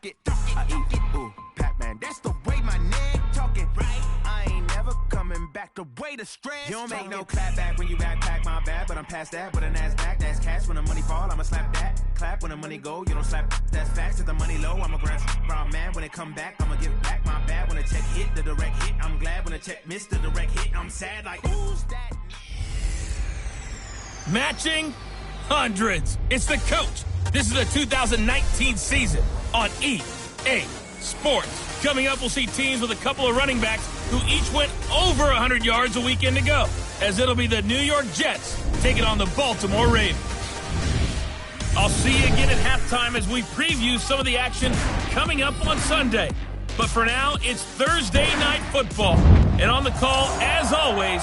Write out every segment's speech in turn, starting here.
it. I eat, ooh, Pac-Man. That's the way my neck talking. I ain't never coming back. The way the stress. You don't make no clap back when you backpack, my bad. But I'm past that with a NASDAQ. That's cash when the money fall. I'ma slap that. Clap when the money go. You don't slap. That's facts. If the money low, I'ma grab brown man. When it come back, I'ma give back my bad. When the check hit, the direct hit. I'm glad when the check missed the direct hit. I'm sad like, who's that? Matching hundreds. It's the coach. This is the 2019 season on EA Sports. Coming up, we'll see teams with a couple of running backs who each went over 100 yards a weekend ago, as it'll be the New York Jets taking on the Baltimore Ravens. I'll see you again at halftime as we preview some of the action coming up on Sunday. But for now, it's Thursday Night Football. And on the call, as always,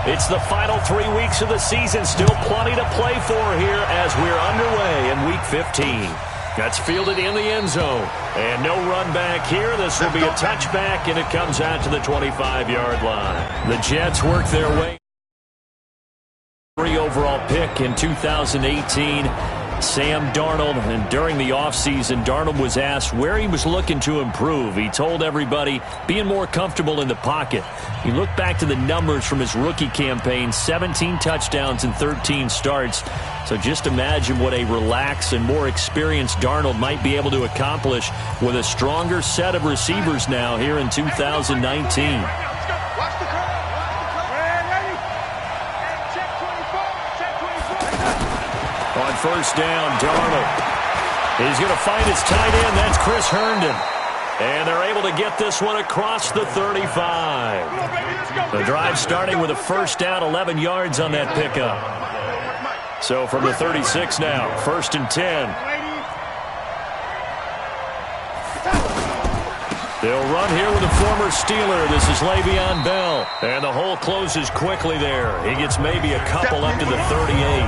it's the final 3 weeks of the season. Still plenty to play for here as we're underway in Week 15. That's fielded in the end zone. And no run back here. This will be a touchback, and it comes out to the 25-yard line. The Jets work their way. 3 overall pick in 2018. Sam Darnold, and during the offseason, Darnold was asked where he was looking to improve. He told everybody being more comfortable in the pocket. He looked back to the numbers from his rookie campaign, 17 touchdowns and 13 starts. So just imagine what a relaxed and more experienced Darnold might be able to accomplish with a stronger set of receivers now here in 2019. On first down, Darnold. He's going to find his tight end. That's Chris Herndon. And they're able to get this one across the 35. The drive starting with a first down, 11 yards on that pickup. So from the 36 now, first and 10. They'll run here with a former Steeler. This is Le'Veon Bell. And the hole closes quickly there. He gets maybe a couple up to the 38.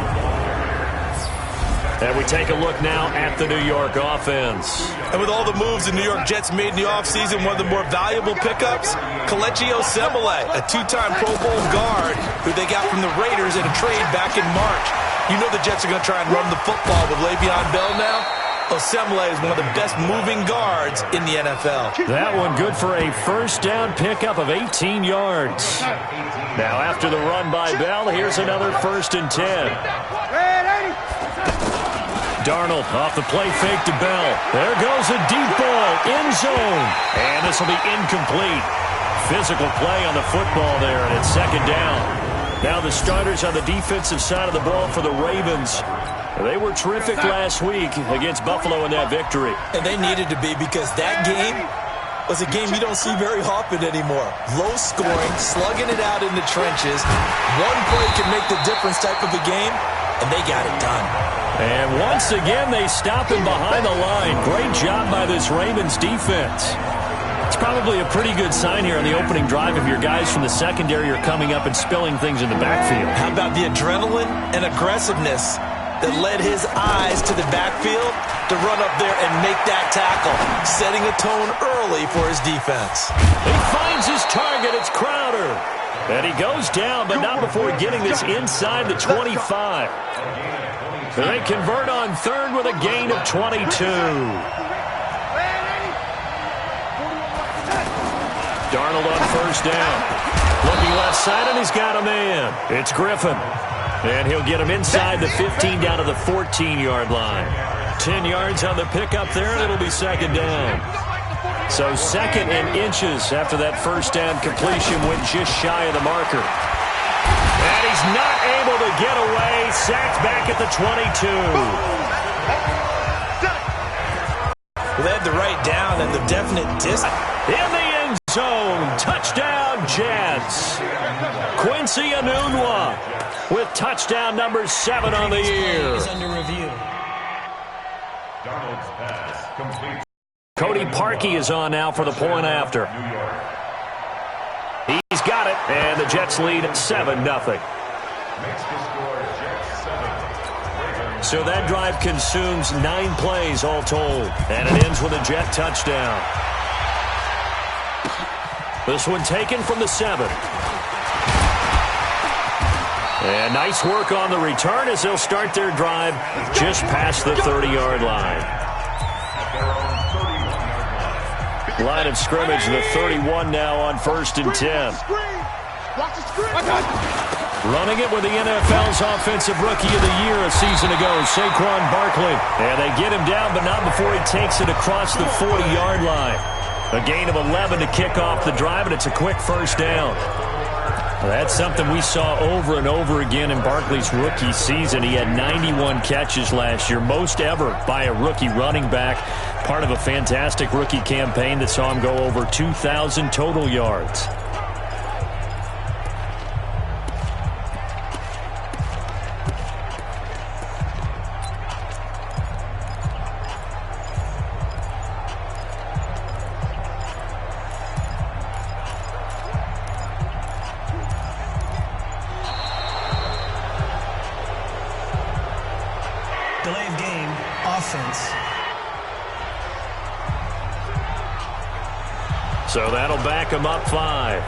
And we take a look now at the New York offense. And with all the moves the New York Jets made in the offseason, one of the more valuable pickups, Kelechi Osemele, a two-time Pro Bowl guard who they got from the Raiders in a trade back in March. You know the Jets are going to try and run the football with Le'Veon Bell now. Osemele is one of the best moving guards in the NFL. That one good for a first down pickup of 18 yards. Now after the run by Bell, here's another first and 10. Darnold off the play fake to Bell. There goes a deep ball, end zone. And this will be incomplete. Physical play on the football there, and it's second down. Now the starters on the defensive side of the ball for the Ravens. They were terrific last week against Buffalo in that victory. And they needed to be, because that game was a game you don't see very often anymore. Low scoring, slugging it out in the trenches. One play can make the difference type of a game, and they got it done. And once again, they stop him behind the line. Great job by this Ravens defense. It's probably a pretty good sign here on the opening drive if your guys from the secondary are coming up and spilling things in the backfield. How about the adrenaline and aggressiveness that led his eyes to the backfield to run up there and make that tackle, setting a tone early for his defense. He finds his target. It's Crowder. And he goes down, but not before getting this inside the 25. They convert on third with a gain of 22. Darnold on first down. Looking left side, and he's got a man. It's Griffin. And he'll get him inside the 15 down to the 14-yard line. 10 yards on the pickup there, and it'll be second down. So second and inches after that first down completion went just shy of the marker. And he's not able to get away. Sacked back at the 22. Led the right down and the definite distance. In the end zone. Touchdown, Jets. Quincy Enunwa with touchdown number 7 on the year. Is under review. Cody Parkey is on now for the point after. He's got it, and the Jets lead 7-0. So that drive consumes 9 plays all told, and it ends with a Jet touchdown. This one taken from the 7. And nice work on the return as they'll start their drive just past the 30-yard line. Line of scrimmage, the 31 now on 1st and 10. Running it with the NFL's Offensive Rookie of the Year a season ago, Saquon Barkley. And they get him down, but not before he takes it across the 40-yard line. A gain of 11 to kick off the drive, and it's a quick first down. That's something we saw over and over again in Barkley's rookie season. He had 91 catches last year, most ever by a rookie running back. Part of a fantastic rookie campaign that saw him go over 2,000 total yards. Delay of game, offense. So that'll back them up 5.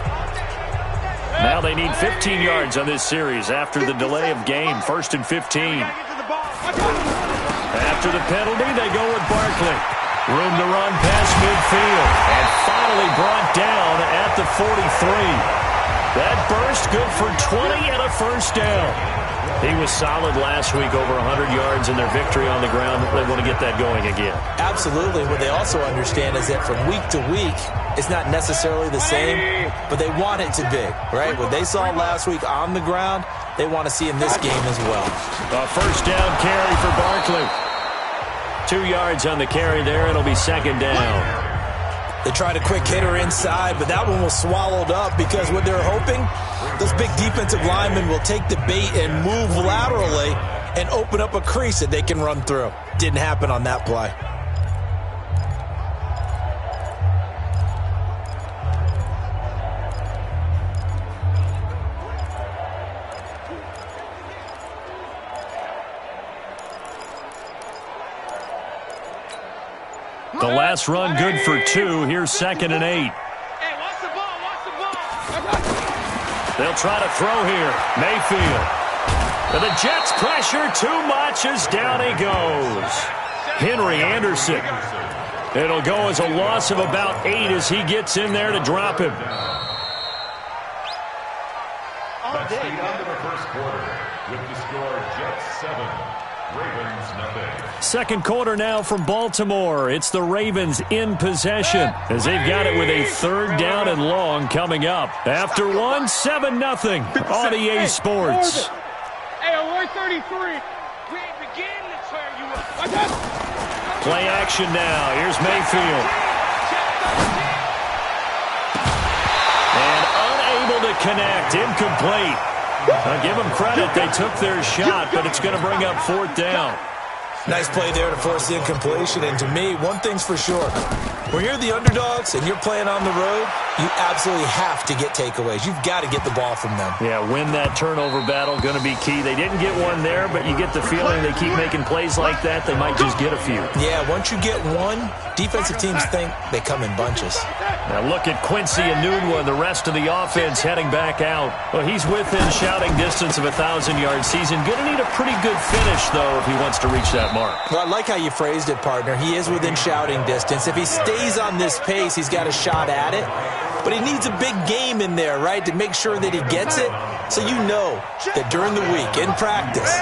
Now they need 15 yards on this series after the delay of game. 1st and 15. After the penalty, they go with Barkley. Room to run past midfield. And finally brought down at the 43. That burst good for 20 and a first down. He was solid last week, over 100 yards in their victory on the ground. They want to get that going again. Absolutely. What they also understand is that from week to week, it's not necessarily the same, but they want it to be, right? What they saw last week on the ground, they want to see in this game as well. A first down carry for Barkley. 2 yards on the carry there. It'll be 2nd down. They tried a quick hitter inside, but that one was swallowed up because what they're hoping, those big defensive linemen will take the bait and move laterally and open up a crease that they can run through. Didn't happen on that play. The last run good for 2. Here's 2nd and 8. They'll try to throw here. Mayfield. And the Jets pressure too much as down he goes. Henry Anderson. It'll go as a loss of about 8 as he gets in there to drop him. That's the end of the first quarter with the score Jets 7, Ravens nothing. Second quarter now from Baltimore. It's the Ravens in possession as they've got it with a 3rd down and long coming up. After 1, 7-0 on EA Sports. Hey, alert 33. We ain't beginning to tear you up. Play action now. Here's Mayfield. And unable to connect. Incomplete. I'll give them credit. They took their shot, but it's going to bring up 4th down. Nice play there to force the incompletion. And to me, one thing's for sure. When you're the underdogs and you're playing on the road, you absolutely have to get takeaways. You've got to get the ball from them. Yeah, win that turnover battle, going to be key. They didn't get one there, but you get the feeling they keep making plays like that, they might just get a few. Yeah, once you get one, defensive teams think they come in bunches. Now look at Quincy Enunwa and the rest of the offense heading back out. Well, he's within shouting distance of a 1,000-yard season. Going to need a pretty good finish, though, if he wants to reach that mark. Well, I like how you phrased it, partner. He is within shouting distance. If he stays on this pace, he's got a shot at it. But he needs a big game in there, right, to make sure that he gets it. So you know that during the week, in practice,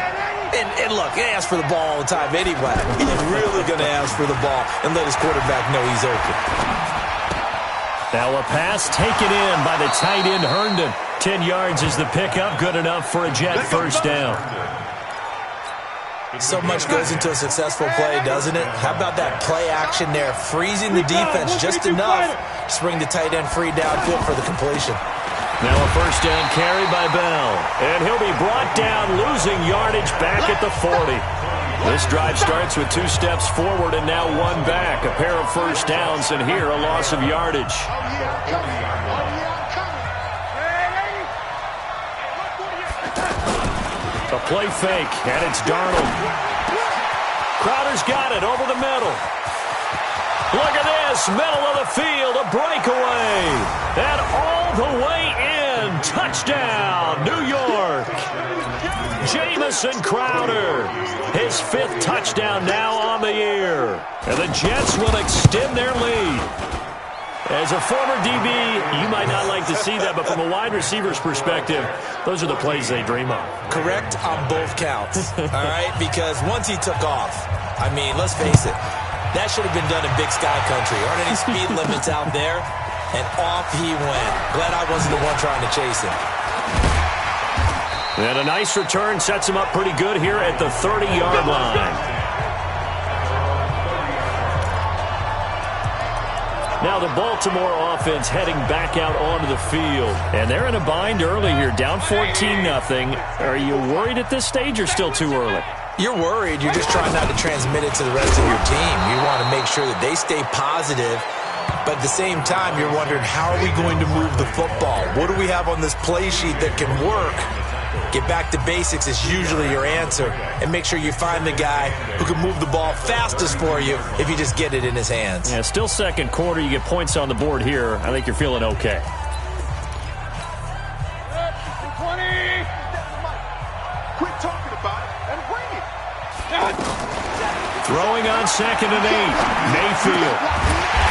and look, he asks for the ball all the time anyway. He's really going to ask for the ball and let his quarterback know he's open. Now a pass taken in by the tight end Herndon. 10 yards is the pickup, good enough for a Jet first down. So much goes into a successful play, doesn't it? How about that play action there, freezing the defense just enough to bring the tight end free downfield for the completion. Now a first down carry by Bell. And he'll be brought down, losing yardage back at the 40. This drive starts with 2 steps forward and now 1 back. A pair of first downs, and here a loss of yardage. A play fake, and it's Darnold. Crowder's got it over the middle. Look at this, middle of the field, a breakaway. And Touchdown, New York. Jamison Crowder, his 5th touchdown now on the year. And the Jets will extend their lead. As a former DB, you might not like to see that, but from a wide receiver's perspective, those are the plays they dream of. Correct on both counts, all right? Because once he took off, I mean, let's face it, that should have been done in Big Sky Country. Aren't any speed limits out there? And off he went. Glad I wasn't the one trying to chase him. And a nice return sets him up pretty good here at the 30-yard line. Now the Baltimore offense heading back out onto the field. And they're in a bind early here, down 14-0. Are you worried at this stage or still too early? You're worried. You're just trying not to transmit it to the rest of your team. You want to make sure that they stay positive. But at the same time, you're wondering, how are we going to move the football? What do we have on this play sheet that can work? Get back to basics is usually your answer. And make sure you find the guy who can move the ball fastest for you if you just get it in his hands. Yeah, still second quarter. You get points on the board here. I think you're feeling okay. 20. Quit talking about it and bring it. Throwing on 2nd and 8. Mayfield.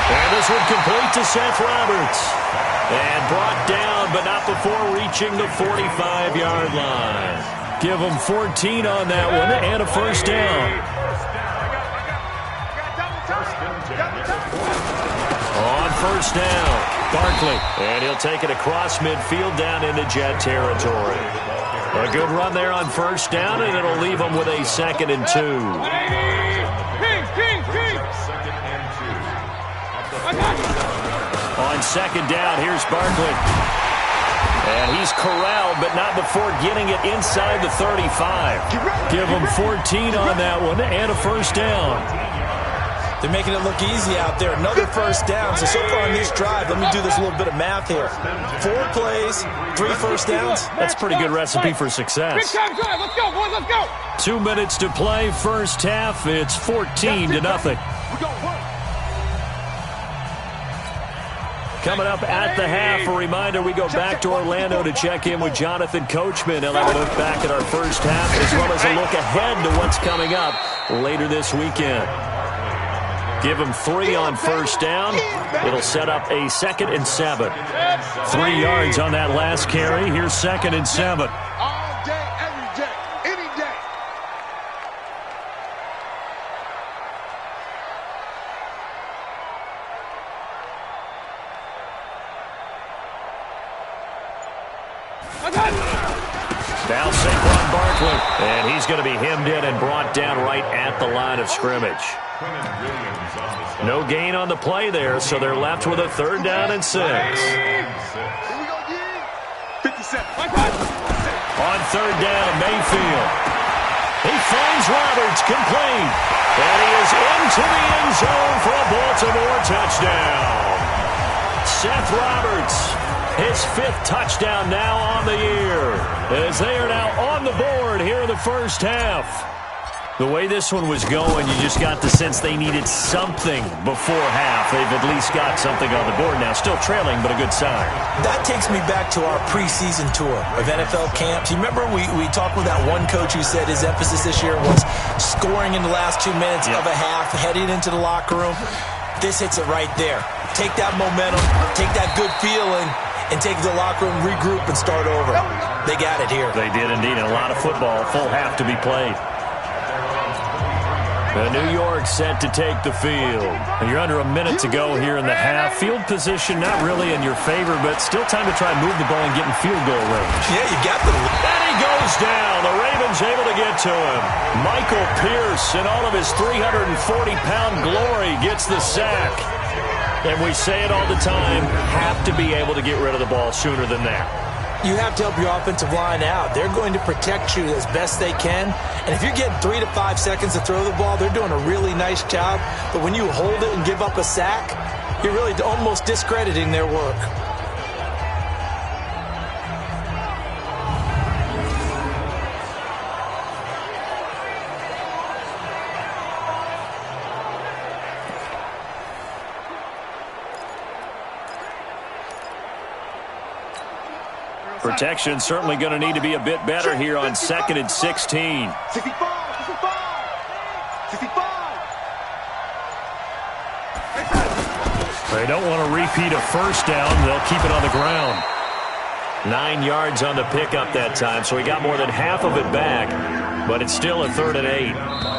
And this one complete to Seth Roberts. And brought down, but not before reaching the 45-yard line. Give them 14 on that one and a first down. On first down, Barkley. And he'll take it across midfield down into Jet territory. A good run there on first down, and it'll leave them with a 2nd and 2. On 2nd down, here's Barkley. And he's corralled, but not before getting it inside the 35. Give him 14 on that one and a first down. They're making it look easy out there. Another first down. So far on this drive, let me do this little bit of math here. 4 plays, 3 first downs. That's a pretty good recipe for success. Big time drive. Let's go, boys. Let's go. 2 minutes to play, first half. It's 14-0. Coming up at the half, a reminder, we go back to Orlando to check in with Jonathan Coachman. He'll have a look back at our first half, as well as a look ahead to what's coming up later this weekend. Give him 3 on first down. It'll set up a 2nd and 7. 3 yards on that last carry. Here's 2nd and 7. All day, every day, any day. Now Saquon Barkley. And he's going to be hemmed in and brought down right at the line of scrimmage. No gain on the play there, so they're left with a 3rd down and 6. Here we go, 57. On 3rd down, Mayfield. He finds Roberts, complete. And he is into the end zone for a Baltimore touchdown. Seth Roberts, his 5th touchdown now on the year, as they are now on the board here in the first half. The way this one was going, you just got the sense they needed something before half. They've at least got something on the board now. Still trailing, but a good sign. That takes me back to our preseason tour of NFL camps. You remember we talked with that one coach who said his emphasis this year was scoring in the last 2 minutes of a half, heading into the locker room. This hits it right there. Take that momentum, take that good feeling, and take the locker room, regroup, and start over. They got it here. They did indeed. And a lot of football, full half to be played. New York set to take the field. You're under a minute to go here in the half. Field position not really in your favor, but still time to try and move the ball and get in field goal range. Yeah, you got the... And he goes down. The Ravens able to get to him. Michael Pierce, in all of his 340-pound glory, gets the sack. And we say it all the time, have to be able to get rid of the ball sooner than that. You have to help your offensive line out. They're going to protect you as best they can. And if you're getting 3 to 5 seconds to throw the ball, they're doing a really nice job. But when you hold it and give up a sack, you're really almost discrediting their work. Protection certainly going to need to be a bit better here on 2nd and 16. 65. They don't want to repeat a first down. They'll keep it on the ground. 9 yards on the pickup that time, so he got more than half of it back, but it's still a 3rd and 8.